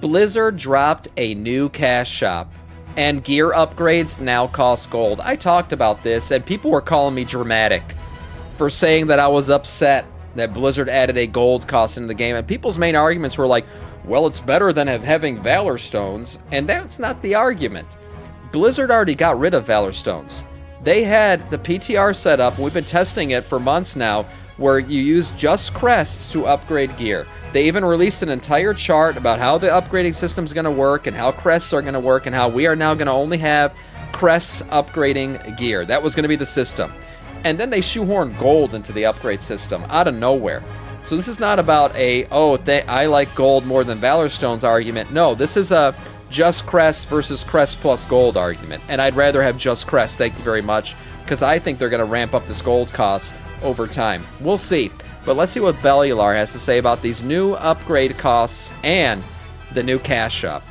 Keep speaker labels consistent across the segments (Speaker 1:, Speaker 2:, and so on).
Speaker 1: Blizzard dropped a new cash shop, and gear upgrades now cost gold. I talked about this, and people were calling me dramatic for saying that I was upset that Blizzard added a gold cost into the game, and people's main arguments were like, well, it's better than having Valor Stones, and that's not the argument. Blizzard already got rid of Valor Stones. They had the PTR set up, and we've been testing it for months now, where you use just crests to upgrade gear. They even released an entire chart about how the upgrading system is going to work and how crests are going to work and how we are now going to only have crests upgrading gear. That was going to be the system. And then they shoehorned gold into the upgrade system out of nowhere. So this is not about I like gold more than Valor Stones argument. No, this is a just crest versus crest plus gold argument. And I'd rather have just crest, thank you very much, because I think they're going to ramp up this gold cost over time. We'll see. But let's see what Bellular has to say about these new upgrade costs and the new cash shop.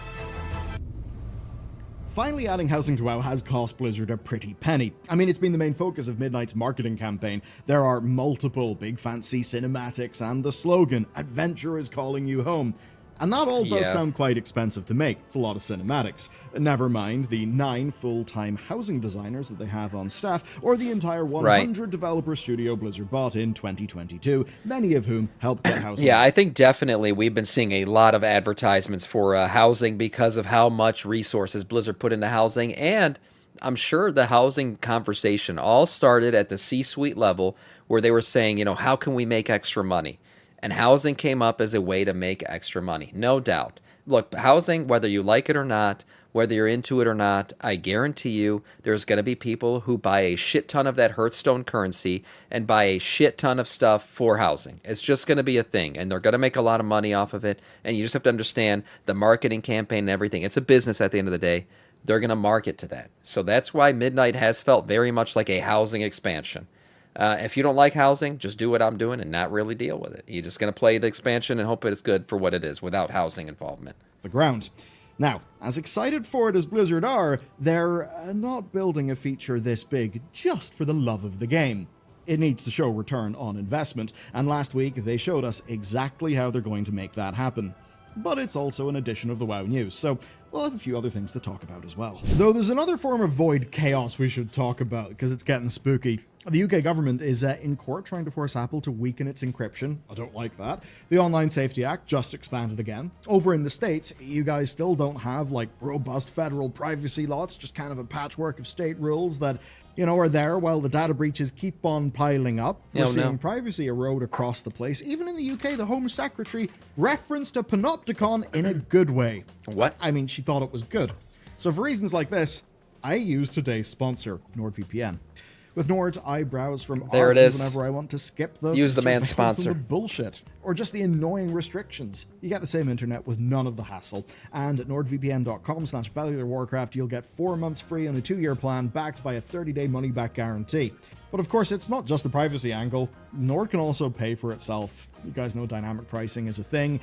Speaker 2: Finally adding housing to WoW has cost Blizzard a pretty penny. I mean, it's been the main focus of Midnight's marketing campaign. There are multiple big fancy cinematics and the slogan, "Adventure is calling you home." And that all does sound quite expensive to make. It's a lot of cinematics. Never mind the 9 full-time housing designers that they have on staff, or the entire 100 developer studio Blizzard bought in 2022, many of whom helped get housing.
Speaker 1: Yeah, I think definitely we've been seeing a lot of advertisements for housing because of how much resources Blizzard put into housing, and I'm sure the housing conversation all started at the C-suite level where they were saying, how can we make extra money? And housing came up as a way to make extra money, no doubt. Look, housing, whether you like it or not, whether you're into it or not, I guarantee you there's going to be people who buy a shit ton of that Hearthstone currency and buy a shit ton of stuff for housing. It's just going to be a thing, and they're going to make a lot of money off of it, and you just have to understand the marketing campaign and everything. It's a business at the end of the day. They're going to market to that. So that's why Midnight has felt very much like a housing expansion. If you don't like housing, just do what I'm doing and not really deal with it. You're just going to play the expansion and hope it's good for what it is without housing involvement.
Speaker 2: The ground. Now, as excited for it as Blizzard are, they're not building a feature this big just for the love of the game. It needs to show return on investment, and last week they showed us exactly how they're going to make that happen. But it's also an edition of the WoW News, so we'll have a few other things to talk about as well. Though there's another form of void chaos we should talk about, because it's getting spooky. The UK government is in court trying to force Apple to weaken its encryption. I don't like that. The Online Safety Act just expanded again. Over in the States, you guys still don't have, robust federal privacy law. It's just kind of a patchwork of state rules that, are there while the data breaches keep on piling up. We're seeing privacy erode across the place. Even in the UK, the Home Secretary referenced a panopticon in a good way.
Speaker 1: What?
Speaker 2: I mean, she thought it was good. So for reasons like this, I use today's sponsor, NordVPN. With Nord, I browse from articles whenever I want to skip the
Speaker 1: man's sponsor.
Speaker 2: The bullshit, or just the annoying restrictions. You get the same internet with none of the hassle. And at nordvpn.com/Bellular Warcraft, you'll get 4 months free on a 2-year plan backed by a 30-day money-back guarantee. But of course, it's not just the privacy angle. Nord can also pay for itself. You guys know dynamic pricing is a thing.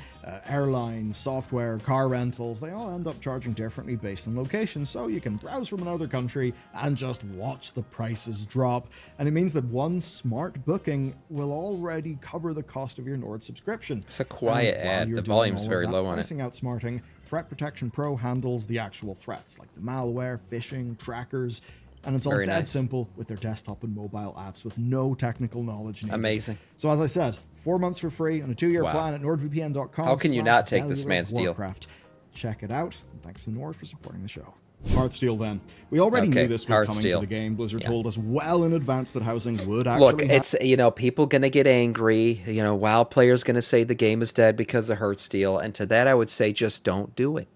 Speaker 2: Airlines, software, car rentals, they all end up charging differently based on location, so you can browse from another country and just watch the prices drop. And it means that one smart booking will already cover the cost of your Nord subscription.
Speaker 1: It's a quiet ad. The volume's very low on it.
Speaker 2: Pricing outsmarting, Threat Protection Pro handles the actual threats, like the malware, phishing, trackers, and it's all dead simple with their desktop and mobile apps with no technical knowledge needed.
Speaker 1: Amazing.
Speaker 2: So as I said, 4 months for free on a 2-year plan at nordvpn.com.
Speaker 1: How can you not take this man's deal?
Speaker 2: Check it out. And thanks to Nord for supporting the show. Hearthstone then. We already knew this was coming to the game. Blizzard told us well in advance that housing would actually
Speaker 1: Look, it's, people going to get angry. WoW players going to say the game is dead because of Hearthstone. And to that, I would say just don't do it.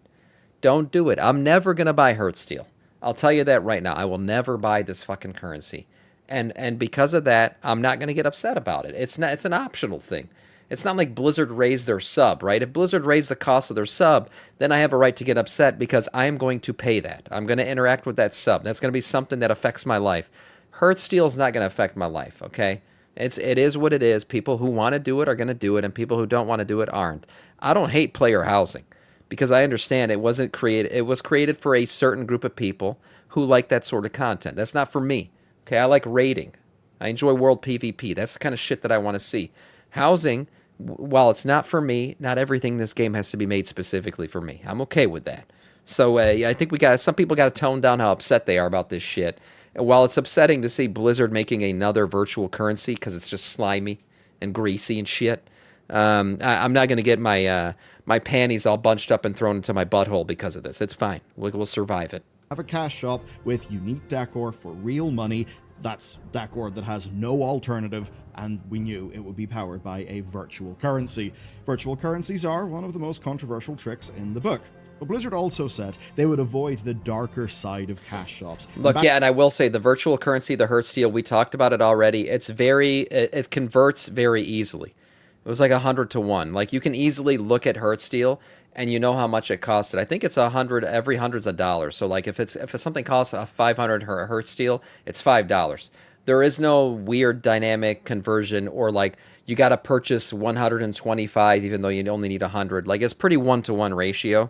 Speaker 1: Don't do it. I'm never going to buy Hearthstone. I'll tell you that right now. I will never buy this fucking currency. And because of that, I'm not going to get upset about it. It's an optional thing. It's not like Blizzard raised their sub, right? If Blizzard raised the cost of their sub, then I have a right to get upset because I am going to pay that. I'm going to interact with that sub. That's going to be something that affects my life. Hearthstone is not going to affect my life, okay? It is what it is. People who want to do it are going to do it, and people who don't want to do it aren't. I don't hate player housing because I understand it wasn't created. It was created for a certain group of people who like that sort of content. That's not for me. Okay, I like raiding. I enjoy world PvP. That's the kind of shit that I want to see. Housing While it's not for me, not everything in this game has to be made specifically for me. I'm okay with that. So I think some people got to tone down how upset they are about this shit. And while it's upsetting to see Blizzard making another virtual currency because it's just slimy and greasy and shit, I'm not going to get my panties all bunched up and thrown into my butthole because of this. It's fine. We'll survive it.
Speaker 2: Have a cash shop with unique decor for real money. That's decor that has no alternative, and we knew it would be powered by a virtual currency. Virtual currencies are one of the most controversial tricks in the book. But Blizzard also said they would avoid the darker side of cash shops.
Speaker 1: Look, yeah, and I will say the virtual currency, the Hearthsteel, we talked about it already. It converts very easily. It was like 100 to 1. Like, you can easily look at Hearthsteel and you know how much it costed. I think it's 100, every 100's $1. So like if something costs a 500 Hearthsteel, it's $5. There is no weird dynamic conversion or like you got to purchase 125 even though you only need 100. Like, it's pretty 1-to-1 ratio.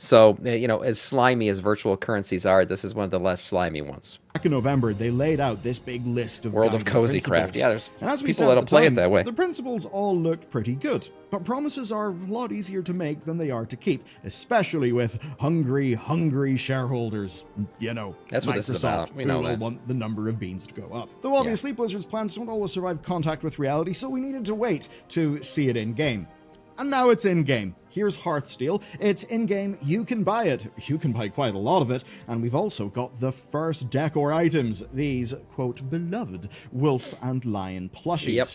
Speaker 1: So, as slimy as virtual currencies are, this is one of the less slimy ones.
Speaker 2: Back in November, they laid out this big list of
Speaker 1: World of Cozy Craft. Yeah, there's
Speaker 2: and as we
Speaker 1: people
Speaker 2: said
Speaker 1: that'll
Speaker 2: at the
Speaker 1: play
Speaker 2: time,
Speaker 1: it that way.
Speaker 2: The principles all looked pretty good, but promises are a lot easier to make than they are to keep, especially with hungry shareholders.
Speaker 1: That's what
Speaker 2: Microsoft,
Speaker 1: this is about. We know
Speaker 2: who will
Speaker 1: that.
Speaker 2: want the number of beans to go up. Though obviously Blizzard's plans don't always survive contact with reality, so we needed to wait to see it in-game. And now it's in-game. Here's Hearthsteel. It's in-game. You can buy it. You can buy quite a lot of it. And we've also got the first decor items. These, quote, beloved wolf and lion plushies.
Speaker 1: Yep.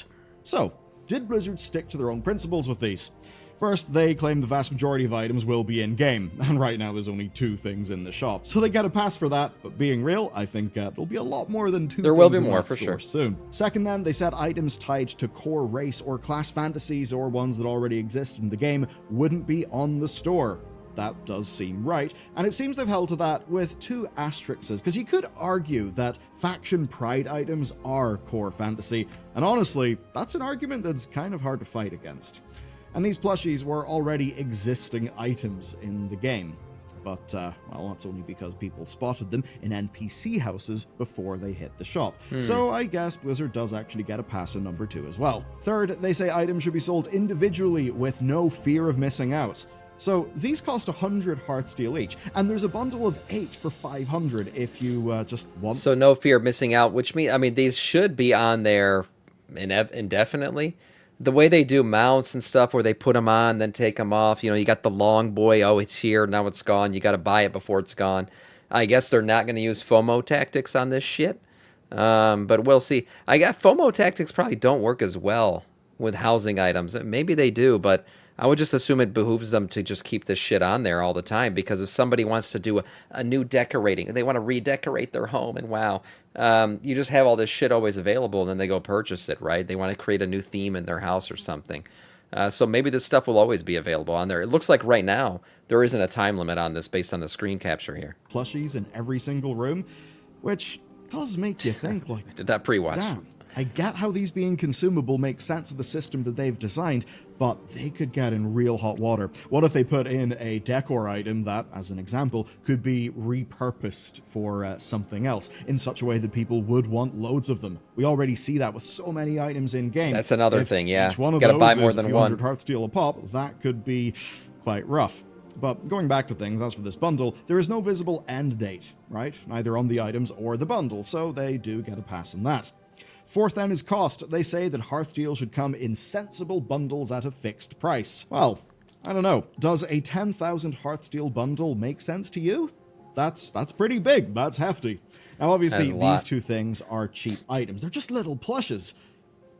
Speaker 2: So, did Blizzard stick to their own principles with these? First, they claim the vast majority of items will be in-game, and right now there's only 2 things in the shop. So they get a pass for that, but being real, I think there'll be a lot more than 2
Speaker 1: There will be
Speaker 2: things in
Speaker 1: more,
Speaker 2: that
Speaker 1: for
Speaker 2: store
Speaker 1: sure.
Speaker 2: soon. Second then, they said items tied to core race or class fantasies or ones that already exist in the game wouldn't be on the store. That does seem right, and it seems they've held to that with 2 asterisks, because you could argue that faction pride items are core fantasy, and honestly, that's an argument that's kind of hard to fight against. And these plushies were already existing items in the game. But, well, that's only because people spotted them in NPC houses before they hit the shop. So I guess Blizzard does actually get a pass in number 2 as well. Third, they say items should be sold individually with no fear of missing out. So these cost 100 Hearthsteel each, and there's a bundle of 8 for 500 if you just want.
Speaker 1: So no fear of missing out, which means, these should be on there indefinitely. The way they do mounts and stuff where they put them on, then take them off, you got the long boy, oh, it's here, now it's gone, you got to buy it before it's gone. I guess they're not going to use FOMO tactics on this shit, but we'll see. FOMO tactics probably don't work as well with housing items. Maybe they do, but I would just assume it behooves them to just keep this shit on there all the time, because if somebody wants to do a new decorating, and they want to redecorate their home, and wow, you just have all this shit always available, and then they go purchase it, right? They want to create a new theme in their house or something. So maybe this stuff will always be available on there. It looks like right now there isn't a time limit on this based on the screen capture here.
Speaker 2: Plushies in every single room, which does make you think, like,
Speaker 1: Did that pre-watch?
Speaker 2: damn, I get how these being consumable makes sense of the system that they've designed, but they could get in real hot water. What if they put in a decor item that, as an example, could be repurposed for something else in such a way that people would want loads of them? We already see that with so many items in game.
Speaker 1: That's another thing, yeah.
Speaker 2: Each one of
Speaker 1: Gotta
Speaker 2: those
Speaker 1: buy more
Speaker 2: is
Speaker 1: than
Speaker 2: a few
Speaker 1: one.
Speaker 2: hundred Hearthsteel a pop. That could be quite rough. But going back to things, as for this bundle, there is no visible end date, right? Neither on the items or the bundle, so they do get a pass on that. Fourth then is cost. They say that Hearthsteel should come in sensible bundles at a fixed price. Well, I don't know. Does a 10,000 Hearthsteel bundle make sense to you? That's pretty big. That's hefty. Now, obviously, these 2 things are cheap items. They're just little plushes.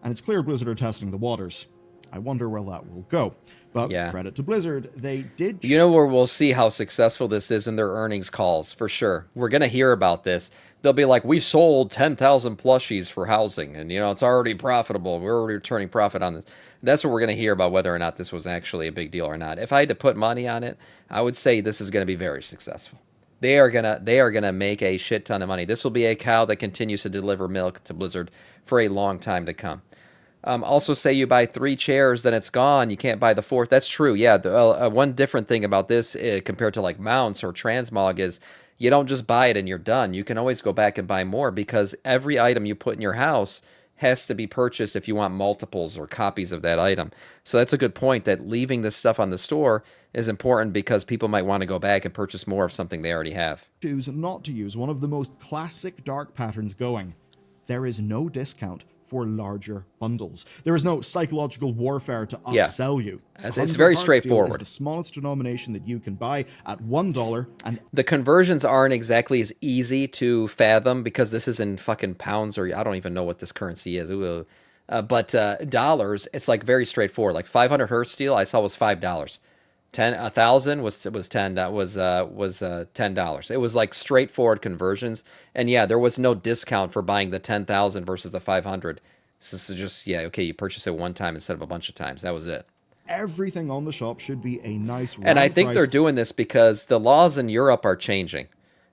Speaker 2: And it's clear Blizzard are testing the waters. I wonder where that will go. But credit to Blizzard, they did...
Speaker 1: You know where we'll see how successful this is in their earnings calls, for sure. We're going to hear about this. They'll be like, we sold 10,000 plushies for housing, and, it's already profitable. We're already returning profit on this. That's what we're going to hear about whether or not this was actually a big deal or not. If I had to put money on it, I would say this is going to be very successful. They are gonna make a shit ton of money. This will be a cow that continues to deliver milk to Blizzard for a long time to come. Also, say you buy 3 chairs, then it's gone. You can't buy the 4th. That's true. Yeah. One different thing about this compared to like mounts or transmog is you don't just buy it and you're done. You can always go back and buy more, because every item you put in your house has to be purchased if you want multiples or copies of that item. So that's a good point, that leaving this stuff on the store is important because people might want to go back and purchase more of something they already have.
Speaker 2: Choose not to use one of the most classic dark patterns going. There is no discount for larger bundles. There is no psychological warfare to upsell you.
Speaker 1: It's very straightforward.
Speaker 2: Is the smallest denomination that you can buy at $1, and
Speaker 1: the conversions aren't exactly as easy to fathom because this is in fucking pounds, or I don't even know what this currency is. But dollars, it's like very straightforward. Like 500 Hertz steel, I saw was $5. 1,000 was $10. It was like straightforward conversions, and yeah, there was no discount for buying the 10,000 versus the 500. So this is just okay, you purchase it one time instead of a bunch of times. That was it.
Speaker 2: Everything on the shop should be a nice.
Speaker 1: And I think they're doing this because the laws in Europe are changing.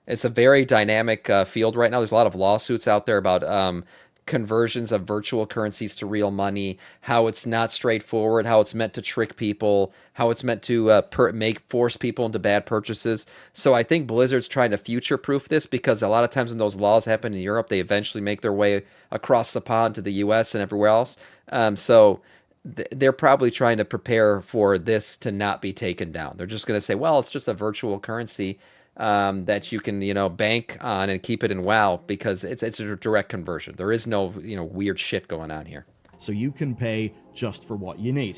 Speaker 1: It's a very dynamic field right now. There's a lot of lawsuits out there about conversions of virtual currencies to real money, how it's not straightforward, how it's meant to trick people, how it's meant to force people into bad purchases. So I think Blizzard's trying to future-proof this, because a lot of times when those laws happen in Europe, they eventually make their way across the pond to the US and everywhere else. So they're probably trying to prepare for this to not be taken down. They're just going to say, well, it's just a virtual currency that you can, bank on and keep it in WoW, because it's a direct conversion. There is no, weird shit going on here.
Speaker 2: So you can pay just for what you need.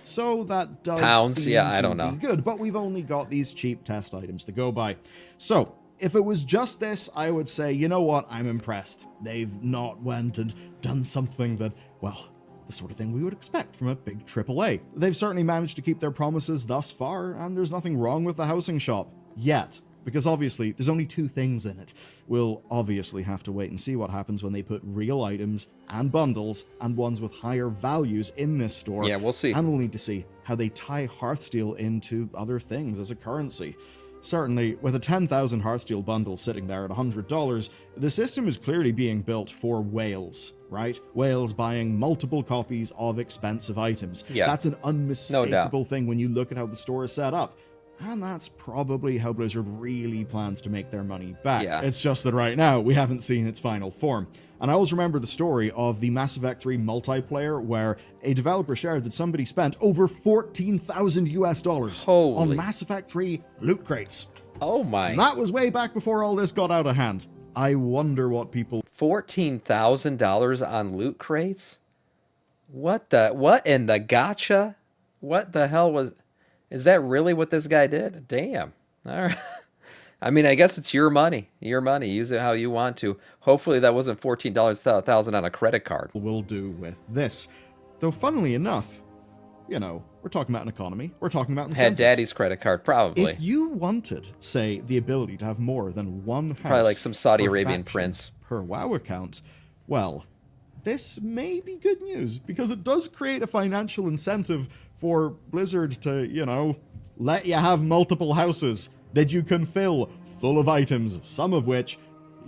Speaker 2: So that does
Speaker 1: pounds,
Speaker 2: seem
Speaker 1: I don't know.
Speaker 2: Be good, but we've only got these cheap test items to go by. So if it was just this, I would say, you know what, I'm impressed. They've not went and done something that, well, the sort of thing we would expect from a big AAA. They've certainly managed to keep their promises thus far, and there's nothing wrong with the housing shop. Yet. Because obviously, there's only two things in it. We'll obviously have to wait and see what happens when they put real items and bundles and ones with higher values in this store.
Speaker 1: Yeah, we'll see.
Speaker 2: And we'll need to see how they tie Hearthsteel into other things as a currency. Certainly, with a 10,000 Hearthsteel bundle sitting there at $100, the system is clearly being built for whales, right? Whales buying multiple copies of expensive items.
Speaker 1: Yeah.
Speaker 2: That's an unmistakable thing when you look at how the store is set up. And that's probably how Blizzard really plans to make their money back.
Speaker 1: Yeah.
Speaker 2: It's just that right now, we haven't seen its final form. And I always remember the story of the Mass Effect 3 multiplayer, where a developer shared that somebody spent over $14,000 on Mass Effect 3 loot crates.
Speaker 1: Oh my.
Speaker 2: And that was way back before all this got out of hand. I wonder what people...
Speaker 1: $14,000 on loot crates? What in the gacha? What the hell was... Is that really what this guy did? Damn. All right. I mean, I guess it's your money. Your money. Use it how you want to. Hopefully that wasn't $14,000 on a credit card.
Speaker 2: Will do with this. Though, funnily enough, we're talking about an economy. We're talking about incentives.
Speaker 1: Had daddy's credit card, probably.
Speaker 2: If you wanted, say, the ability to have more than one house...
Speaker 1: Probably like some Saudi Arabian prince.
Speaker 2: ...per WoW account, well, this may be good news, because it does create a financial incentive for Blizzard to, let you have multiple houses that you can fill full of items, some of which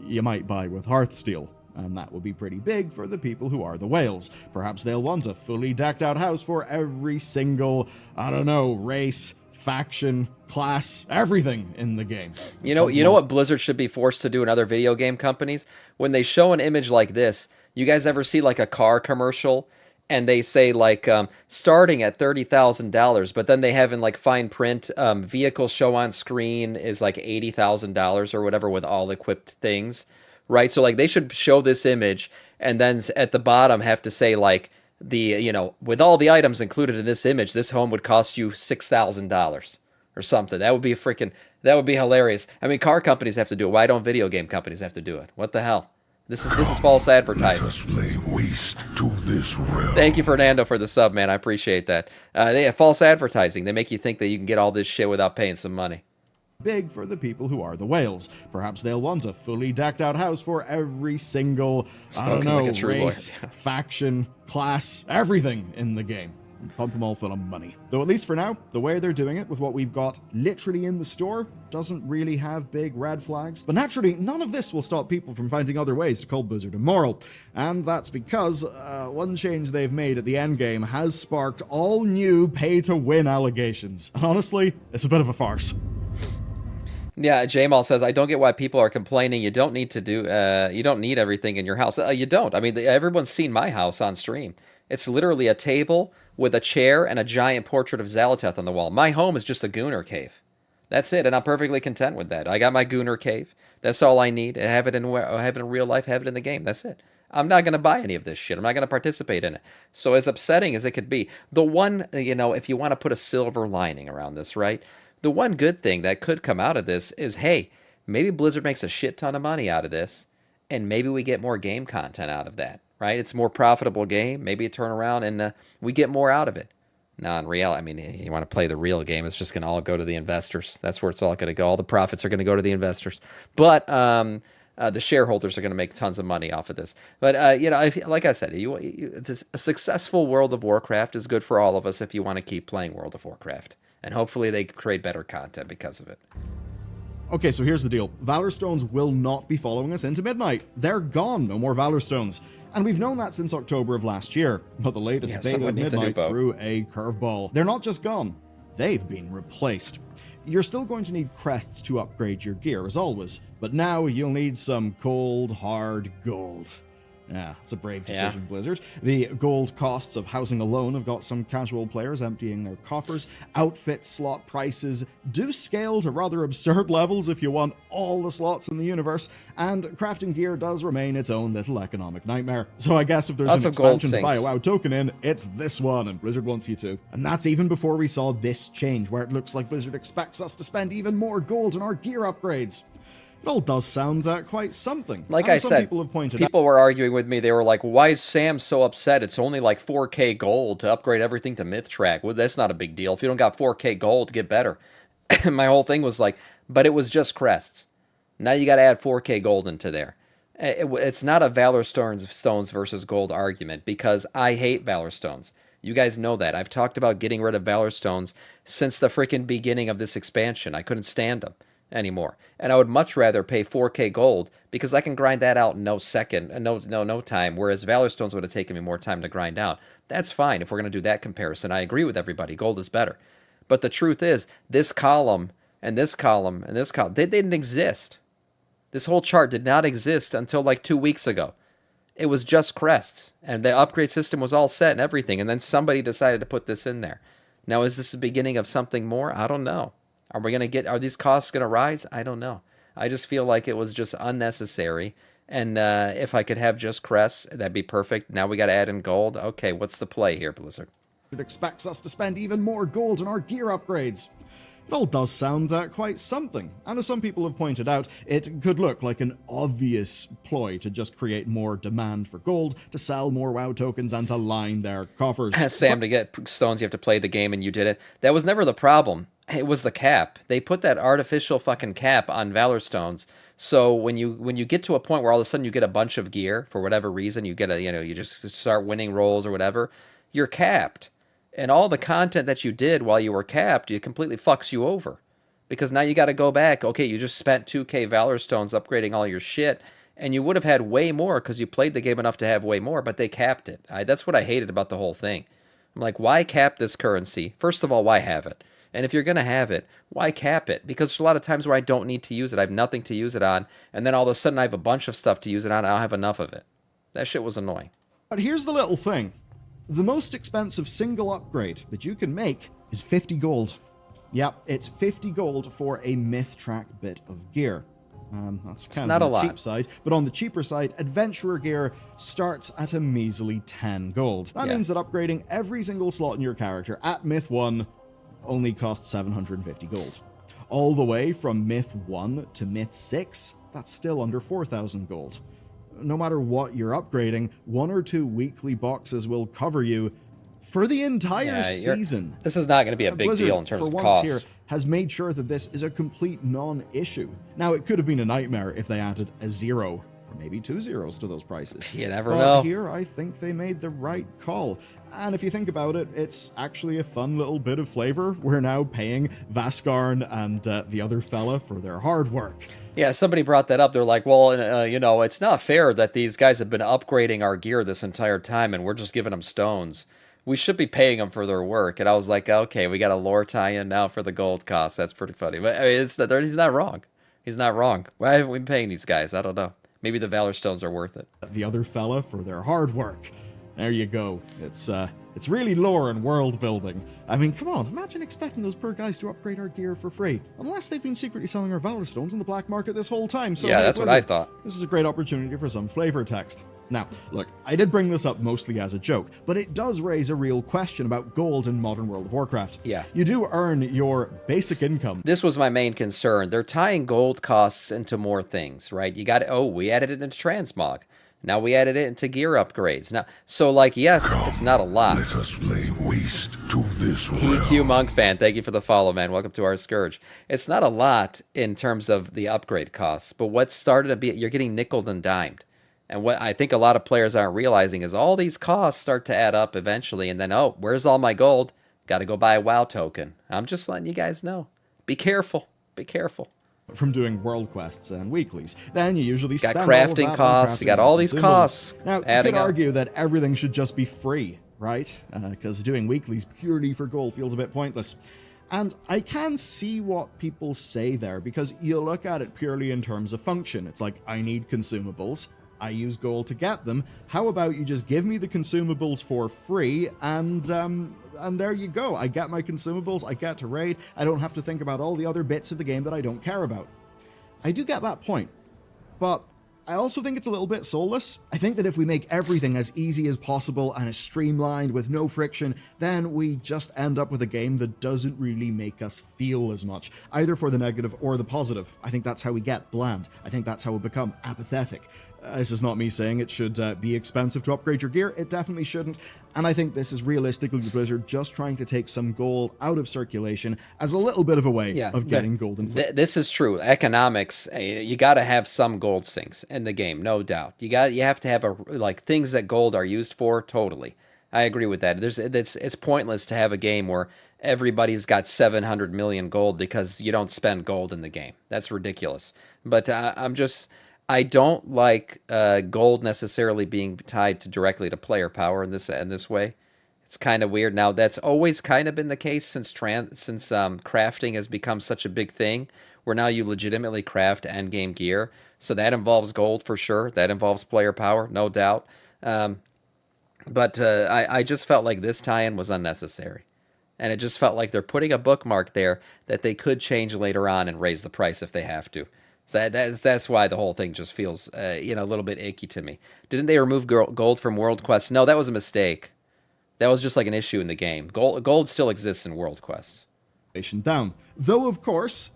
Speaker 2: you might buy with Hearthsteel. And that will be pretty big for the people who are the whales. Perhaps they'll want a fully decked out house for every single, race, faction, class, everything in the game.
Speaker 1: You know what Blizzard should be forced to do in other video game companies? When they show an image like this, you guys ever see like a car commercial? And they say, like, starting at $30,000, but then they have in, like, fine print, vehicle show on screen is, like, $80,000 or whatever with all equipped things, right? So, like, they should show this image and then at the bottom have to say, like, with all the items included in this image, this home would cost you $6,000 or something. That would be hilarious. I mean, car companies have to do it. Why don't video game companies have to do it? What the hell? This is false advertising.
Speaker 3: Let us lay waste to this realm.
Speaker 1: Thank you, Fernando, for the sub, man. I appreciate that. They have false advertising. They make you think that you can get all this shit without paying some money.
Speaker 2: Big for the people who are the whales. Perhaps they'll want a fully decked out house for every single, race, faction, class, everything in the game. Pump them all full of money. Though at least for now, the way they're doing it with what we've got literally in the store doesn't really have big red flags. But naturally, none of this will stop people from finding other ways to call Blizzard immoral. And that's because one change they've made at the endgame has sparked all new pay-to-win allegations. And honestly, it's a bit of a farce.
Speaker 1: Yeah, Jamal says, I don't get why people are complaining. You don't need to do, you don't need everything in your house. You don't. I mean, everyone's seen my house on stream. It's literally a table with a chair and a giant portrait of Zalatath on the wall. My home is just a Gooner cave. That's it, and I'm perfectly content with that. I got my Gooner cave. That's all I need. I have it in real life, have it in the game. That's it. I'm not going to buy any of this shit. I'm not going to participate in it. So as upsetting as it could be, the one, if you want to put a silver lining around this, right? The one good thing that could come out of this is, hey, maybe Blizzard makes a shit ton of money out of this, and maybe we get more game content out of that, right? It's a more profitable game. Maybe it turn around and we get more out of it. Now, in reality, I mean, you want to play the real game, it's just going to all go to the investors. That's where it's all going to go. All the profits are going to go to the investors. But the shareholders are going to make tons of money off of this. But, like I said, a successful World of Warcraft is good for all of us if you want to keep playing World of Warcraft. And hopefully they create better content because of it.
Speaker 2: Okay, so here's the deal. Valor Stones will not be following us into midnight. They're gone. No more Valor Stones. And we've known that since October of last year. But the latest beta of Midnight threw a curveball. They're not just gone. They've been replaced. You're still going to need crests to upgrade your gear, as always. But now you'll need some cold, hard gold. Yeah, it's a brave decision, Blizzard. The gold costs of housing alone have got some casual players emptying their coffers. Outfit slot prices do scale to rather absurd levels if you want all the slots in the universe, and crafting gear does remain its own little economic nightmare. So I guess if there's an expansion to buy a WoW token in, it's this one, and Blizzard wants you to. And that's even before we saw this change, where it looks like Blizzard expects us to spend even more gold on our gear upgrades. It all does sound quite something.
Speaker 1: Like I said, people were arguing with me. They were like, why is Sam so upset? It's only like 4K gold to upgrade everything to Myth Track. Well, that's not a big deal. If you don't got 4K gold to get better. My whole thing was like, but it was just crests. Now you got to add 4K gold into there. It's not a Valor Stones versus gold argument, because I hate Valor Stones. You guys know that. I've talked about getting rid of Valor Stones since the freaking beginning of this expansion. I couldn't stand them anymore, and I would much rather pay 4K gold because I can grind that out in no time, whereas Valor Stones would have taken me more time to grind out. That's fine if we're going to do that comparison. I agree with everybody. Gold is better. But the truth is, this column and this column and this column, they didn't exist. This whole chart did not exist until like 2 weeks ago. It was just crests, and the upgrade system was all set and everything, and then somebody decided to put this in there. Now, is this the beginning of something more? I don't know. Are these costs going to rise? I don't know. I just feel like it was just unnecessary. And if I could have just crests, that'd be perfect. Now we got to add in gold. Okay, what's the play here, Blizzard?
Speaker 2: It expects us to spend even more gold on our gear upgrades. It all does sound quite something, and as some people have pointed out, it could look like an obvious ploy to just create more demand for gold, to sell more WoW tokens, and to line their coffers.
Speaker 1: Sam, to get stones, you have to play the game, and you did it. That was never the problem. It was the cap. They put that artificial fucking cap on Valor Stones. So when you get to a point where all of a sudden you get a bunch of gear for whatever reason, you get you just start winning rolls or whatever, you're capped. And all the content that you did while you were capped, it completely fucks you over. Because now you got to go back. Okay, you just spent 2K Valor Stones upgrading all your shit, and you would have had way more because you played the game enough to have way more, but they capped it. That's what I hated about the whole thing. I'm like, why cap this currency? First of all, why have it? And if you're going to have it, why cap it? Because there's a lot of times where I don't need to use it. I have nothing to use it on, and then all of a sudden I have a bunch of stuff to use it on, and I don't have enough of it. That shit was annoying.
Speaker 2: But here's the little thing. The most expensive single upgrade that you can make is 50 gold. Yep, it's 50 gold for a Myth Track bit of gear. That's kind of on the cheap side, but on the cheaper side, Adventurer gear starts at a measly 10 gold. That means that upgrading every single slot in your character at Myth 1 only costs 750 gold. All the way from Myth 1 to Myth 6, that's still under 4,000 gold. No matter what you're upgrading, 1 or 2 weekly boxes will cover you for the entire season.
Speaker 1: This is not going to be a big deal in terms of cost.
Speaker 2: Here has made sure that this is a complete non-issue. Now, it could have been a nightmare if they added a 0 or maybe 2 zeros to those prices.
Speaker 1: You never know.
Speaker 2: Here, I think they made the right call. And if you think about it, it's actually a fun little bit of flavor. We're now paying Vaskarn and the other fella for their hard work.
Speaker 1: Yeah, somebody brought that up. They're like, well, it's not fair that these guys have been upgrading our gear this entire time and we're just giving them stones. we should be paying them for their work. And I was like, okay, we got a lore tie-in now for the gold cost. That's pretty funny. But I mean, he's not wrong. He's not wrong. Why haven't we been paying these guys? I don't know. Maybe the Valor Stones are worth it.
Speaker 2: The other fella for their hard work. There you go. It's really lore and world building. I mean, come on, imagine expecting those poor guys to upgrade our gear for free. Unless they've been secretly selling our Valor Stones in the black market this whole time. So
Speaker 1: yeah,
Speaker 2: hey,
Speaker 1: that's what I thought.
Speaker 2: This is a great opportunity for some flavor text. Now, look, I did bring this up mostly as a joke, but it does raise a real question about gold in modern World of Warcraft.
Speaker 1: Yeah.
Speaker 2: You do earn your basic income.
Speaker 1: This was my main concern. They're tying gold costs into more things, right? You got, we added it into transmog. Now we added it into gear upgrades. Now, so like, yes, it's not a lot.
Speaker 3: Let us lay waste to this realm.
Speaker 1: EQ Monk fan, thank you for the follow, man. Welcome to our Scourge. It's not a lot in terms of the upgrade costs, but what started to be, you're getting nickeled and dimed. And what I think a lot of players aren't realizing is all these costs start to add up eventually, and then, oh, where's all my gold? Got to go buy a WoW token. I'm just letting you guys know. Be careful. Be careful.
Speaker 2: From doing world quests and weeklies. Then you usually
Speaker 1: got
Speaker 2: spend
Speaker 1: crafting
Speaker 2: all of that
Speaker 1: costs. You got all these costs.
Speaker 2: Now, you could argue that everything should just be free, right? Because doing weeklies purely for gold feels a bit pointless. And I can see what people say there, because you look at it purely in terms of function. It's like, I need consumables. I use gold to get them. How about you just give me the consumables for free, and there you go. I get my consumables, I get to raid, I don't have to think about all the other bits of the game that I don't care about. I do get that point, but I also think it's a little bit soulless. I think that if we make everything as easy as possible and as streamlined with no friction, then we just end up with a game that doesn't really make us feel as much, either for the negative or the positive. I think that's how we get bland. I think that's how we become apathetic. This is not me saying it should be expensive to upgrade your gear. It definitely shouldn't. And I think this is realistically Blizzard just trying to take some gold out of circulation as a little bit of a way of getting gold inflation.
Speaker 1: This is true. Economics, you got to have some gold sinks in the game, no doubt. You have to have things that gold are used for. Totally, I agree with that. It's pointless to have a game where everybody's got 700 million gold because you don't spend gold in the game. That's ridiculous. But I don't like gold necessarily being tied directly to player power in this way. It's kind of weird. Now, that's always kind of been the case since crafting has become such a big thing, where now you legitimately craft endgame gear. So that involves gold for sure. That involves player power, no doubt. But I just felt like this tie-in was unnecessary. And it just felt like they're putting a bookmark there that they could change later on and raise the price if they have to. So that's why the whole thing just feels a little bit icky to me. Didn't they remove gold from World Quests? No, that was a mistake. That was just like an issue in the game. Gold still exists in World Quests.
Speaker 2: Down. Though, of course,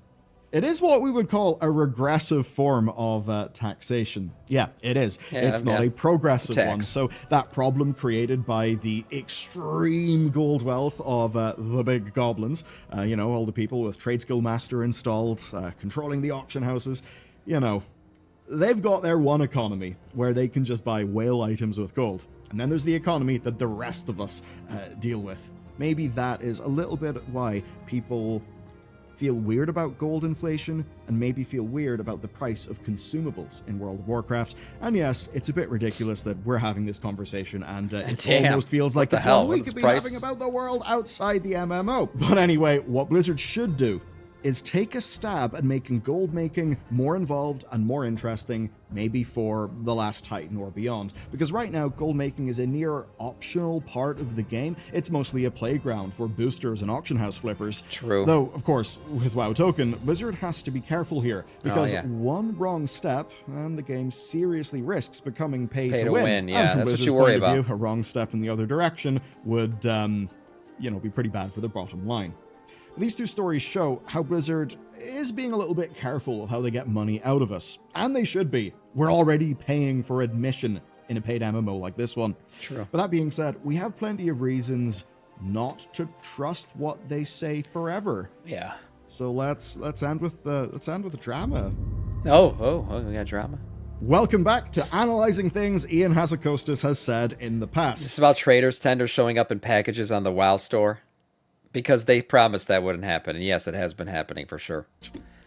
Speaker 2: it is what we would call a regressive form of taxation. Yeah, it is. It's not a progressive one. So that problem created by the extreme gold wealth of the big goblins, all the people with Trade Skill Master installed, controlling the auction houses, they've got their one economy where they can just buy whale items with gold. And then there's the economy that the rest of us deal with. Maybe that is a little bit why people feel weird about gold inflation, and maybe feel weird about the price of consumables in World of Warcraft. And yes, it's a bit ridiculous that we're having this conversation, and it almost feels like it's one we could be having about the world outside the MMO. But anyway, what Blizzard should do is take a stab at making gold making more involved and more interesting, maybe for The Last Titan or beyond. Because right now, gold making is a near optional part of the game. It's mostly a playground for boosters and auction house flippers.
Speaker 1: True.
Speaker 2: Though, of course, with WoW Token, Blizzard has to be careful here, because one wrong step and the game seriously risks becoming pay to win.
Speaker 1: Yeah,
Speaker 2: and from
Speaker 1: that's
Speaker 2: Blizzard's
Speaker 1: what you worry about.
Speaker 2: a wrong step in the other direction would, be pretty bad for the bottom line. These two stories show how Blizzard is being a little bit careful with how they get money out of us. And they should be. We're already paying for admission in a paid MMO like this one.
Speaker 1: True.
Speaker 2: But that being said, we have plenty of reasons not to trust what they say forever.
Speaker 1: Yeah.
Speaker 2: So let's end with the drama.
Speaker 1: Oh, we got drama.
Speaker 2: Welcome back to Analyzing Things Ian Hazzikostas has said in the past.
Speaker 1: It's about traders' tenders showing up in packages on the WoW store. Because they promised that wouldn't happen. And yes, it has been happening for sure.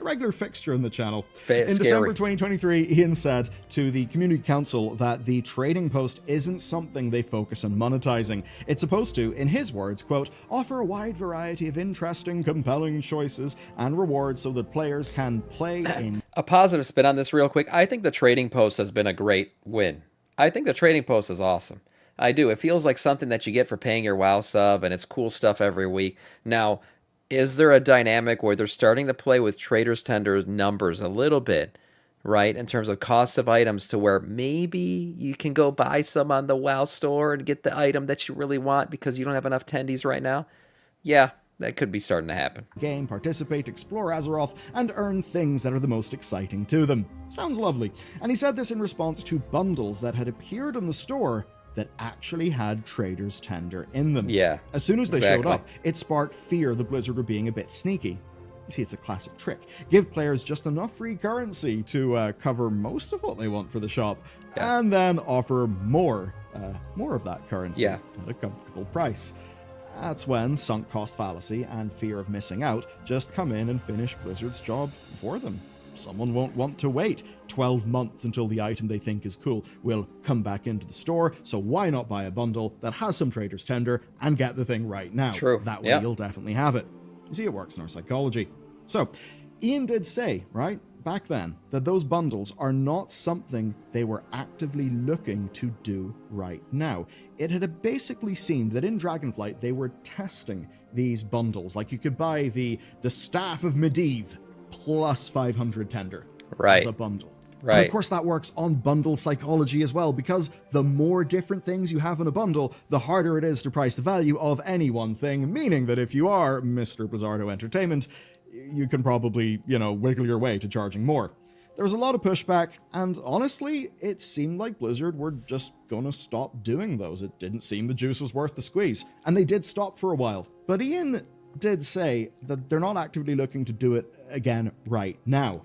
Speaker 2: regular fixture in the channel.
Speaker 1: Scary.
Speaker 2: In December 2023, Ian said to the Community Council that the trading post isn't something they focus on monetizing. It's supposed to, in his words, quote, offer a wide variety of interesting, compelling choices and rewards so that players can play in...
Speaker 1: A positive spin on this real quick. I think the trading post has been a great win. I think the trading post is awesome. I do. It feels like something that you get for paying your WoW sub, and it's cool stuff every week. Now, is there a dynamic where they're starting to play with Traders Tender numbers a little bit, right, in terms of cost of items to where maybe you can go buy some on the WoW store and get the item that you really want because you don't have enough tendies right now? Yeah, that could be starting to happen.
Speaker 2: Game, participate, explore Azeroth, and earn things that are the most exciting to them. Sounds lovely. And he said this in response to bundles that had appeared in the store that actually had Traders Tender in them.
Speaker 1: Yeah,
Speaker 2: as soon as they
Speaker 1: exactly.
Speaker 2: showed up, it sparked fear that Blizzard were being a bit sneaky. You see, it's a classic trick. Give players just enough free currency to cover most of what they want for the shop, and then offer more of that currency at a comfortable price. That's when sunk cost fallacy and fear of missing out just come in and finish Blizzard's job for them. Someone won't want to wait 12 months until the item they think is cool will come back into the store, so why not buy a bundle that has some Traders Tender and get the thing right now?
Speaker 1: True.
Speaker 2: That way you'll definitely have it. You see, it works in our psychology. So, Ian did say, right, back then, that those bundles are not something they were actively looking to do right now. It had basically seemed that in Dragonflight they were testing these bundles. Like you could buy the Staff of Medivh plus 500 Tender as a bundle.
Speaker 1: Right.
Speaker 2: And of course that works on bundle psychology as well, because the more different things you have in a bundle, the harder it is to price the value of any one thing, meaning that if you are Mr. Blizzardo Entertainment, you can probably, wiggle your way to charging more. There was a lot of pushback, and honestly, it seemed like Blizzard were just gonna stop doing those. It didn't seem the juice was worth the squeeze, and they did stop for a while. But Ian did say that they're not actively looking to do it again right now.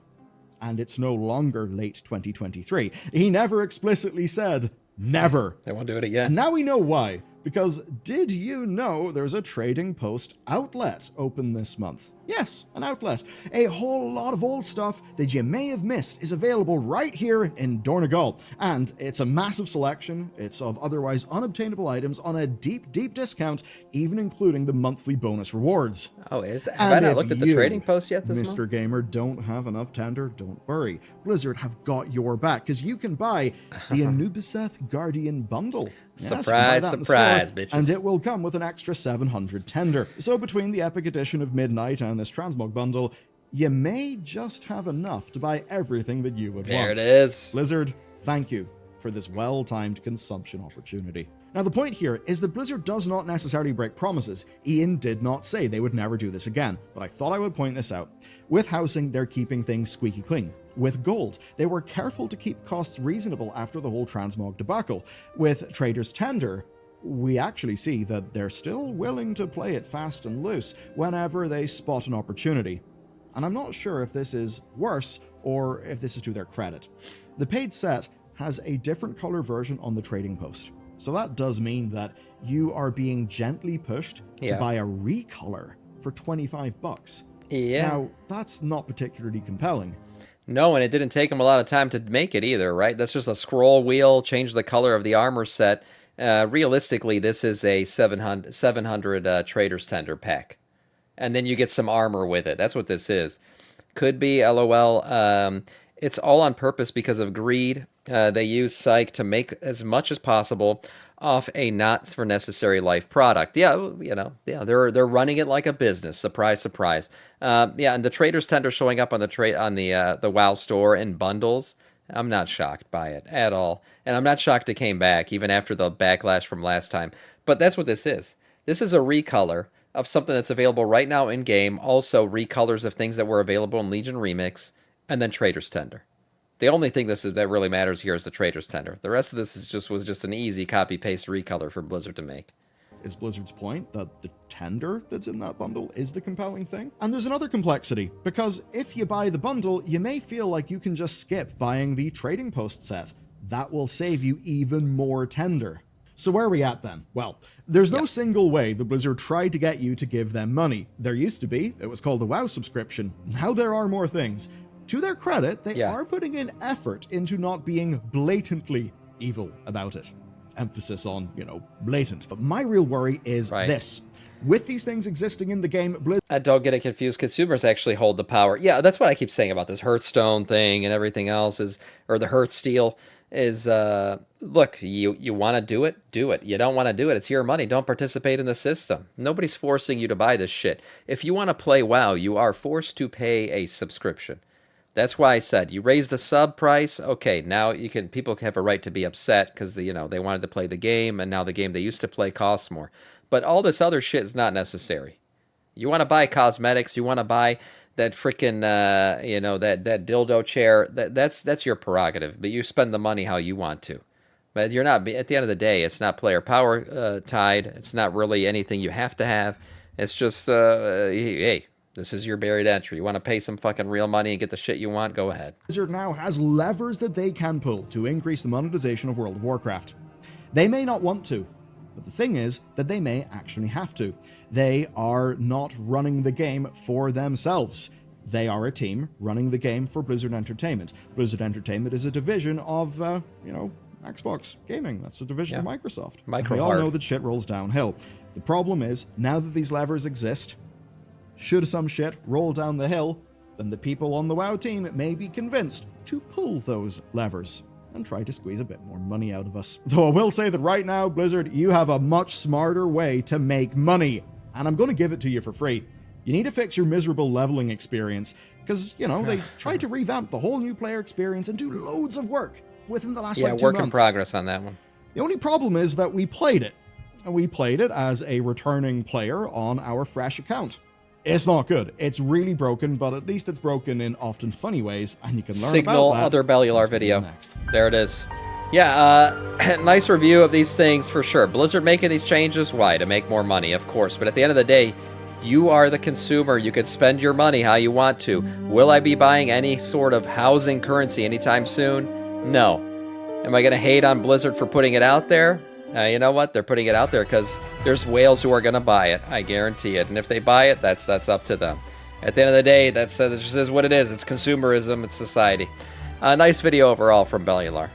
Speaker 2: And it's no longer late 2023. He never explicitly said, never.
Speaker 1: They won't do it again.
Speaker 2: And now we know why. Because did you know there's a trading post outlet open this month? Yes, an outlet. A whole lot of old stuff that you may have missed is available right here in Donegal. And it's a massive selection. It's of otherwise unobtainable items on a deep, deep discount, even including the monthly bonus rewards.
Speaker 1: Oh, is that? Have I not looked at the trading post yet this month?
Speaker 2: Mr. Gamer, don't have enough Tender, don't worry. Blizzard have got your back, because you can buy the Anubiseth Guardian bundle.
Speaker 1: Surprise, surprise, bitches.
Speaker 2: And it will come with an extra 700 Tender. So between the Epic Edition of Midnight and this Transmog bundle, you may just have enough to buy everything that you would want.
Speaker 1: There it is.
Speaker 2: Blizzard, thank you for this well-timed consumption opportunity. Now, the point here is that Blizzard does not necessarily break promises. Ian did not say they would never do this again, but I thought I would point this out. With housing, they're keeping things squeaky clean. With gold, they were careful to keep costs reasonable after the whole Transmog debacle. With Traders Tender, we actually see that they're still willing to play it fast and loose whenever they spot an opportunity. And I'm not sure if this is worse or if this is to their credit. The paid set has a different color version on the trading post. So that does mean that you are being gently pushed to buy a recolor for $25.
Speaker 1: Yeah.
Speaker 2: Now, that's not particularly compelling.
Speaker 1: No, and it didn't take them a lot of time to make it either, right? That's just a scroll wheel, change the color of the armor set. Realistically, this is a 700 Traders Tender pack. And then you get some armor with it. That's what this is. Could be, LOL. It's all on purpose because of greed. They use Psych to make as much as possible off a not for necessary life product. Yeah, they're running it like a business. Surprise, surprise. And the Traders Tender showing up on the WoW store in bundles. I'm not shocked by it at all, and I'm not shocked it came back even after the backlash from last time. But that's what this is. This is a recolor of something that's available right now in game. Also, recolors of things that were available in Legion Remix, and then Traders Tender. The only thing that really matters here is the Traders Tender. The rest of this was just an easy copy-paste recolor for Blizzard to make.
Speaker 2: Is Blizzard's point that the Tender that's in that bundle is the compelling thing? And there's another complexity, because if you buy the bundle, you may feel like you can just skip buying the trading post set. That will save you even more Tender. So where are we at then? Well, there's no single way that Blizzard tried to get you to give them money. There used to be. It was called a WoW subscription. Now there are more things. To their credit, they are putting in effort into not being blatantly evil about it. Emphasis on, blatant. But my real worry is this. With these things existing in the game, Blizzard...
Speaker 1: Don't get it confused. Consumers actually hold the power. Yeah, that's what I keep saying about this Hearthstone thing and everything else or the Hearthsteel is, look, you want to do it? Do it. You don't want to do it? It's your money. Don't participate in the system. Nobody's forcing you to buy this shit. If you want to play WoW, you are forced to pay a subscription. That's why I said you raise the sub price. Okay, now people have a right to be upset because they wanted to play the game and now the game they used to play costs more. But all this other shit is not necessary. You want to buy cosmetics, you want to buy that freaking that dildo chair, that's your prerogative, but you spend the money how you want to. But you're not, at the end of the day, it's not player power tied. It's not really anything you have to have. It's just hey, this is your buried entry. You want to pay some fucking real money and get the shit you want? Go ahead.
Speaker 2: Blizzard now has levers that they can pull to increase the monetization of World of Warcraft. They may not want to, but the thing is that they may actually have to. They are not running the game for themselves. They are a team running the game for Blizzard Entertainment. Blizzard Entertainment is a division of, Xbox Gaming. That's a division of Microsoft. We all know that shit rolls downhill. The problem is, now that these levers exist, should some shit roll down the hill, then the people on the WoW team may be convinced to pull those levers and try to squeeze a bit more money out of us. Though I will say that right now, Blizzard, you have a much smarter way to make money. And I'm going to give it to you for free. You need to fix your miserable leveling experience, because, they tried to revamp the whole new player experience and do loads of work within the last 2 months.
Speaker 1: Yeah, work in progress on that one.
Speaker 2: The only problem is that we played it. And we played it as a returning player on our fresh account. It's not good. It's really broken, but at least it's broken in often funny ways, and you can learn
Speaker 1: Signal
Speaker 2: about that.
Speaker 1: other Bellular video. There it is. Yeah, nice review of these things for sure. Blizzard making these changes, why? To make more money, of course. But at the end of the day, you are the consumer. You can spend your money how you want to. Will I be buying any sort of housing currency anytime soon? No. Am I going to hate on Blizzard for putting it out there? You know what? They're putting it out there because there's whales who are going to buy it. I guarantee it. And if they buy it, that's up to them. At the end of the day, that just is what it is. It's consumerism. It's society. Nice video overall from Bellular.